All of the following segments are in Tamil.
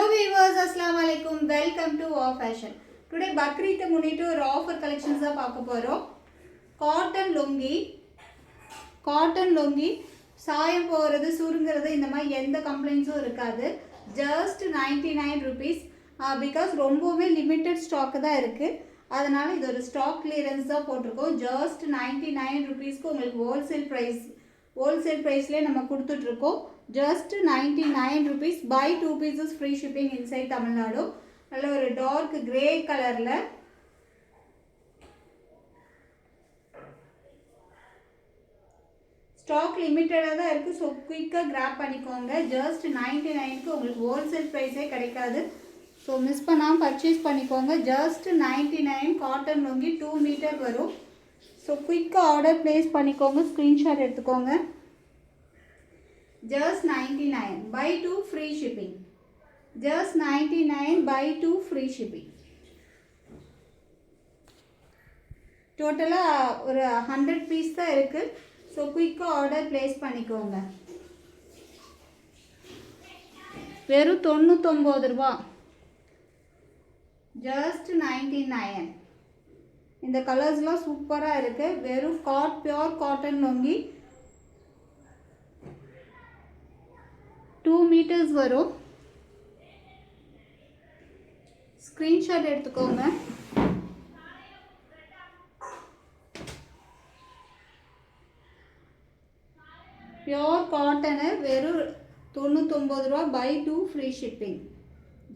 Hello viewers, Assalamu alaikum. Welcome to Wow Fashion. Today Bakreed முன்னிட்டு ஒரு ஆஃபர் கலெக்ஷன்ஸ் தான் பார்க்க போறோம். காட்டன் லுங்கி சாயம் போறது சுருங்குறது இந்த மாதிரி எந்த கம்ப்ளைண்ட்ஸும் இருக்காது. Just 99 rupees. பிகாஸ் ரொம்பவே லிமிட்டட் ஸ்டாக் தான் இருக்கு. அதனால இது ஒரு ஸ்டாக் கிளியரன்ஸ் தான் போட்டிருக்கோம். ஜஸ்ட் 99 rupeesக்கு உங்களுக்கு ஹோல்சேல் ப்ரைஸ்லேயே நம்ம கொடுத்துட்ருக்கோம். Just 99 rupees. By 2 pieces free shipping inside Tamil Nadu. நல்ல ஒரு டார்க் கிரே கலரில் ஸ்டாக் லிமிட்டடாக தான் இருக்குது. ஸோ குயிக்காக கிராப் பண்ணிக்கோங்க. ஜஸ்ட் 99க்கு உங்களுக்கு ஹோல்சேல் ப்ரைஸே கிடைக்காது. ஸோ மிஸ் பண்ணாமல் பர்ச்சேஸ் பண்ணிக்கோங்க. ஜஸ்ட் 99 காட்டன் லுங்கி 2 மீட்டர் வரும். ஸோ குயிக்காக ஆர்டர் ப்ளேஸ் பண்ணிக்கோங்க. ஸ்க்ரீன்ஷாட் எடுத்துக்கோங்க. Just 99 buy 2 free shipping. Just 99 buy 2 free shipping. டோட்டலாக ஒரு 100 பீஸ் தான் இருக்குது. ஸோ குயிக்காக ஆர்டர் ப்ளேஸ் பண்ணிக்கோங்க. வெறும் 99 ரூபா. ஜஸ்ட் 99. இந்த கலர்ஸ்லாம் சூப்பராக இருக்குது. வெறும் பியோர் காட்டன் லுங்கி 2 மீட்டர்ஸ் வரும். ஸ்க்ரீன்ஷாட் எடுத்துக்கோங்க. பியோர் காட்டனு வெறும் 99 ரூபா. Buy 2 free shipping.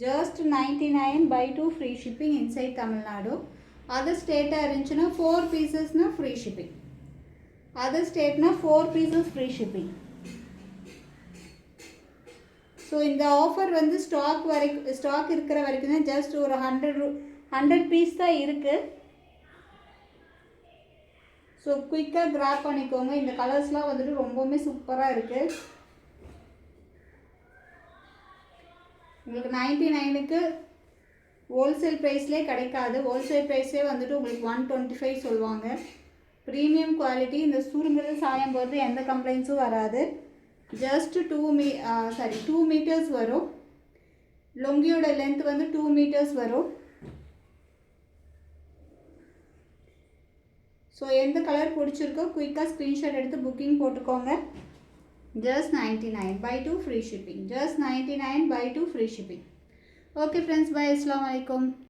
Just 99 by 2 free shipping inside Tamil Nadu. Other ஸ்டேட்டாக இருந்துச்சுன்னா 4 பீசஸ்னால் ஃப்ரீ ஷிப்பிங். அதர் ஸ்டேட்னா 4 பீசஸ் ஃப்ரீ ஷிப்பிங். ஸோ இந்த ஆஃபர் வந்து ஸ்டாக் இருக்கிற வரைக்கும் தான். ஜஸ்ட் ஒரு 100 பீஸ் தான் இருக்குது. ஸோ குயிக்காக கிராப் பண்ணிக்கோங்க. இந்த கலர்ஸ்லாம் வந்துட்டு ரொம்பவுமே சூப்பராக இருக்குது. உங்களுக்கு 99க்கு ஹோல்சேல் ப்ரைஸ்லேயே கிடைக்காது. ஹோல்சேல் ப்ரைஸ்லேயே வந்துட்டு உங்களுக்கு 125 சொல்லுவாங்க. Premium quality. இந்த சுருங்குறது சாயம் போகிறது எந்த கம்ப்ளைண்ட்ஸும் வராது. ஜஸ்ட் 2 மீட்டர்ஸ் வரும். லுங்கியோட லென்த் வந்து 2 மீட்டர்ஸ் வரும். ஸோ எந்த கலர் பிடிச்சிருக்கோ குயிக்காக ஸ்க்ரீன்ஷாட் எடுத்து புக்கிங் போட்டுக்கோங்க. Just 99 by 2 free shipping. Just 99 by 2 free shipping. Okay friends, bye. அஸ்ஸலாமு அலைக்கும்.